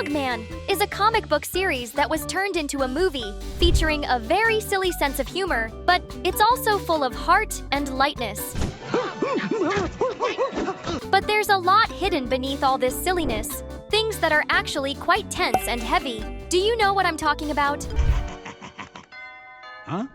Dogman is a comic book series that was turned into a movie featuring a very silly sense of humor, but it's also full of heart and lightness. But there's a lot hidden beneath all this silliness, things that are actually quite tense and heavy. Do you know what I'm talking about? Huh?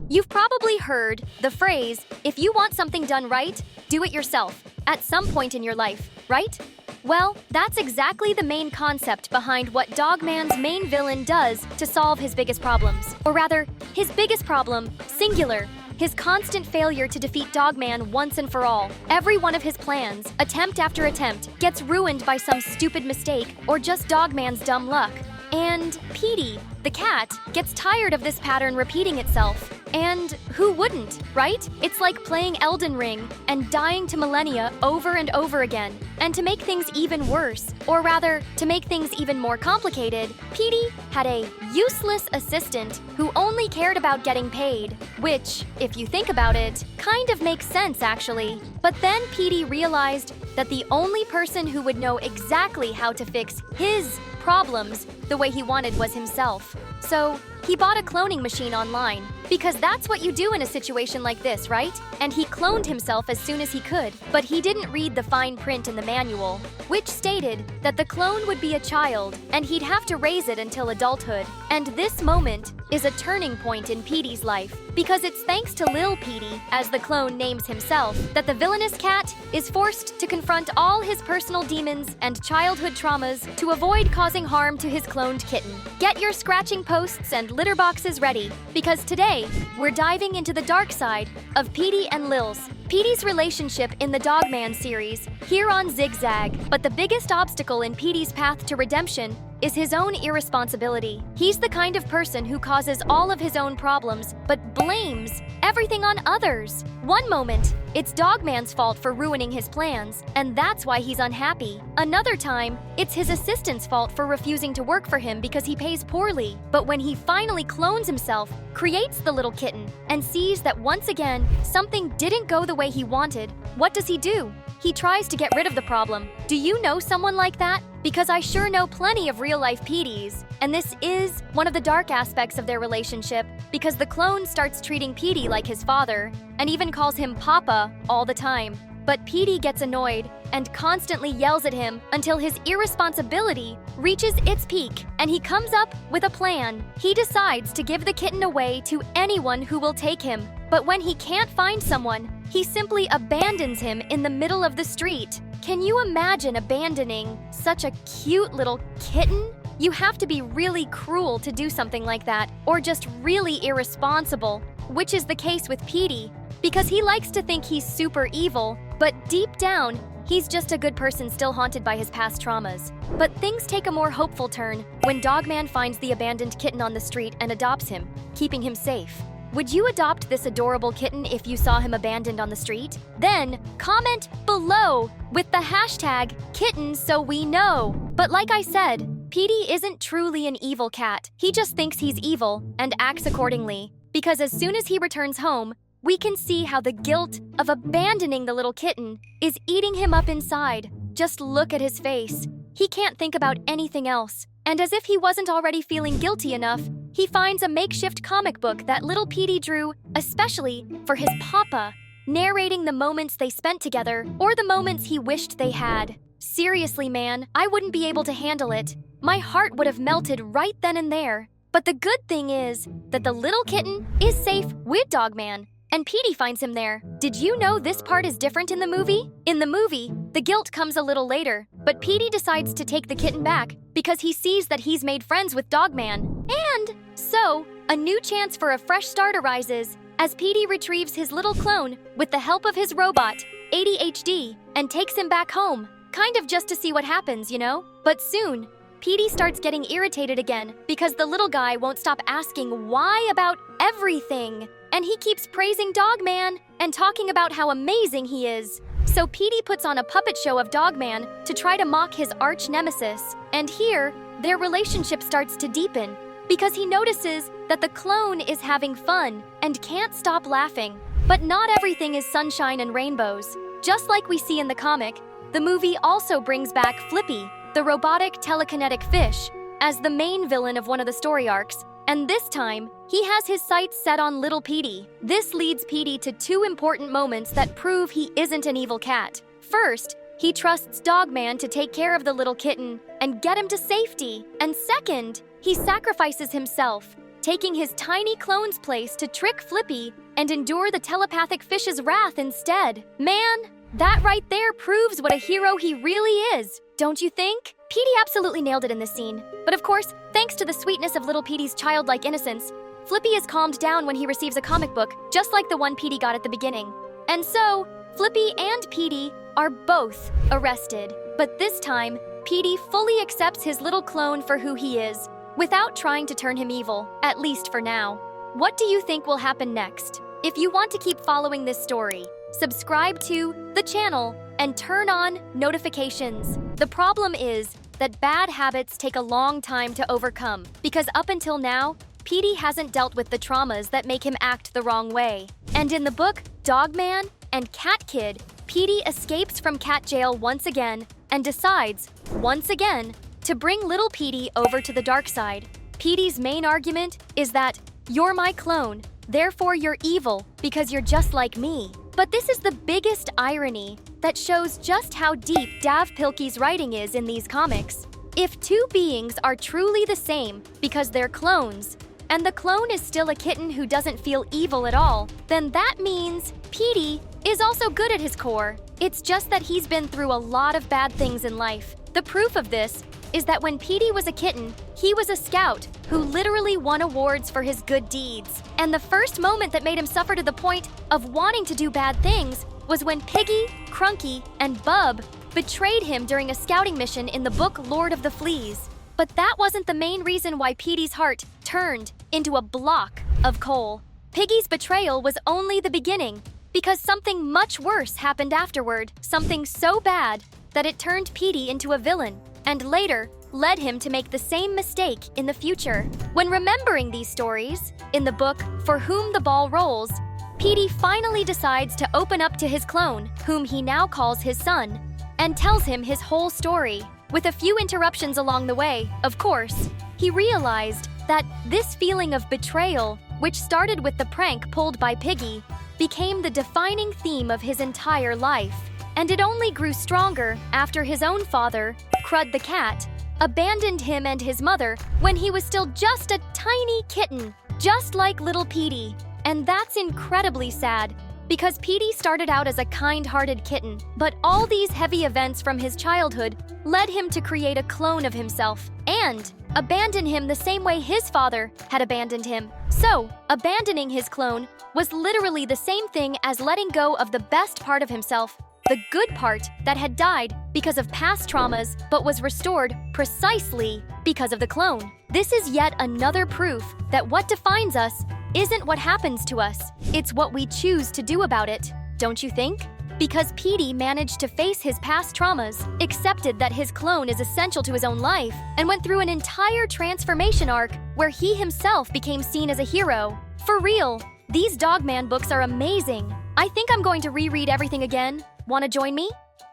You've probably heard the phrase, if you want something done right, do it yourself, at some point in your life, right? Well, that's exactly the main concept behind what Dogman's main villain does to solve his biggest problems. Or rather, his biggest problem, singular, his constant failure to defeat Dogman once and for all. Every one of his plans, attempt after attempt, gets ruined by some stupid mistake or just Dogman's dumb luck. And Petey, the cat, gets tired of this pattern repeating itself. And who wouldn't, right? It's like playing Elden Ring and dying to millennia over and over again. And to make things even worse, or rather, to make things even more complicated, Petey had a useless assistant who only cared about getting paid. Which, if you think about it, kind of makes sense actually. But then Petey realized that the only person who would know exactly how to fix his problems the way he wanted was himself. So he bought a cloning machine online, because that's what you do in a situation like this, right? And he cloned himself as soon as he could, but he didn't read the fine print in the manual, which stated that the clone would be a child, and he'd have to raise it until adulthood. And this moment is a turning point in Petey's life, because it's thanks to Lil Petey, as the clone names himself, that the villainous cat is forced to confront all his personal demons and childhood traumas to avoid causing harm to his cloned kitten. Get your scratching posts and litter boxes ready, because today, we're diving into the dark side of Petey and Lil's. Petey's relationship in the Dogman series, here on Zigzag. But the biggest obstacle in Petey's path to redemption is his own irresponsibility. He's the kind of person who causes all of his own problems, but blames everything on others. One moment, it's Dogman's fault for ruining his plans, and that's why he's unhappy. Another time, it's his assistant's fault for refusing to work for him because he pays poorly. But when he finally clones himself, creates the little kitten, and sees that once again, something didn't go the way he wanted, what does he do? He tries to get rid of the problem. Do you know someone like that? Because I sure know plenty of real-life Peteys. And this is one of the dark aspects of their relationship, because the clone starts treating Petey like his father, and even calls him Papa all the time. But Petey gets annoyed and constantly yells at him until his irresponsibility reaches its peak, and he comes up with a plan. He decides to give the kitten away to anyone who will take him. But when he can't find someone, he simply abandons him in the middle of the street. Can you imagine abandoning such a cute little kitten? You have to be really cruel to do something like that, or just really irresponsible, which is the case with Petey, because he likes to think he's super evil, but deep down, he's just a good person still haunted by his past traumas. But things take a more hopeful turn when Dogman finds the abandoned kitten on the street and adopts him, keeping him safe. Would you adopt this adorable kitten if you saw him abandoned on the street? Then comment below with the hashtag #KittenSoWeKnow. But like I said, Petey isn't truly an evil cat. He just thinks he's evil and acts accordingly. Because as soon as he returns home, we can see how the guilt of abandoning the little kitten is eating him up inside. Just look at his face. He can't think about anything else. And as if he wasn't already feeling guilty enough, he finds a makeshift comic book that little Petey drew especially for his papa, narrating the moments they spent together or the moments he wished they had. Seriously, man, I wouldn't be able to handle it. My heart would have melted right then and there. But the good thing is that the little kitten is safe with Dogman, and Petey finds him there. Did you know this part is different in the movie? In the movie, the guilt comes a little later, but Petey decides to take the kitten back because he sees that he's made friends with Dogman. And so, a new chance for a fresh start arises as Petey retrieves his little clone with the help of his robot, ADHD, and takes him back home. Kind of just to see what happens, you know? But soon, Petey starts getting irritated again because the little guy won't stop asking why about everything. And he keeps praising Dogman and talking about how amazing he is. So Petey puts on a puppet show of Dogman to try to mock his arch nemesis. And here, their relationship starts to deepen because he notices that the clone is having fun and can't stop laughing. But not everything is sunshine and rainbows. Just like we see in the comic, the movie also brings back Flippy, the the robotic telekinetic fish, as the main villain of one of the story arcs, and this time, he has his sights set on Lil Petey. This leads Petey to two important moments that prove he isn't an evil cat. First, he trusts DOGMAN to take care of the little kitten and get him to safety. And second, he sacrifices himself, taking his tiny clone's place to trick Flippy and endure the telepathic fish's wrath instead. Man, that right there proves what a hero he really is, don't you think? Petey absolutely nailed it in this scene. But of course, thanks to the sweetness of Lil Petey's childlike innocence, Flippy is calmed down when he receives a comic book, just like the one Petey got at the beginning. And so, Flippy and Petey are both arrested. But this time, Petey fully accepts his little clone for who he is, without trying to turn him evil, at least for now. What do you think will happen next? If you want to keep following this story, subscribe to the channel and turn on notifications. The problem is that bad habits take a long time to overcome, because up until now, Petey hasn't dealt with the traumas that make him act the wrong way. And in the book DOGMAN and Cat Kid, Petey escapes from cat jail once again and decides, once again, to bring Lil Petey over to the dark side. Petey's main argument is that, you're my clone, therefore you're evil because you're just like me. But this is the biggest irony that shows just how deep Dav Pilkey's writing is in these comics. If two beings are truly the same because they're clones, and the clone is still a kitten who doesn't feel evil at all, then that means Petey is also good at his core. It's just that he's been through a lot of bad things in life. The proof of this is that when Petey was a kitten, he was a scout who literally won awards for his good deeds. And the first moment that made him suffer to the point of wanting to do bad things was when Piggy, Crunky, and Bub betrayed him during a scouting mission in the book Lord of the Fleas. But that wasn't the main reason why Petey's heart turned into a block of coal. Piggy's betrayal was only the beginning, because something much worse happened afterward, something so bad that it turned Petey into a villain, and later led him to make the same mistake in the future. When remembering these stories, in the book For Whom the Ball Rolls, Petey finally decides to open up to his clone, whom he now calls his son, and tells him his whole story. With a few interruptions along the way, of course, he realized that this feeling of betrayal, which started with the prank pulled by Piggy, became the defining theme of his entire life. And it only grew stronger after his own father, Crud the cat, abandoned him and his mother when he was still just a tiny kitten, just like Lil Petey. And that's incredibly sad, because Petey started out as a kind-hearted kitten, but all these heavy events from his childhood led him to create a clone of himself and abandon him the same way his father had abandoned him. So, abandoning his clone was literally the same thing as letting go of the best part of himself, the good part that had died because of past traumas but was restored precisely because of the clone. This is yet another proof that what defines us isn't what happens to us, it's what we choose to do about it, don't you think? Because Petey managed to face his past traumas, accepted that his clone is essential to his own life, and went through an entire transformation arc where he himself became seen as a hero. For real, these DOGMAN books are amazing. I think I'm going to reread everything again. Want to join me?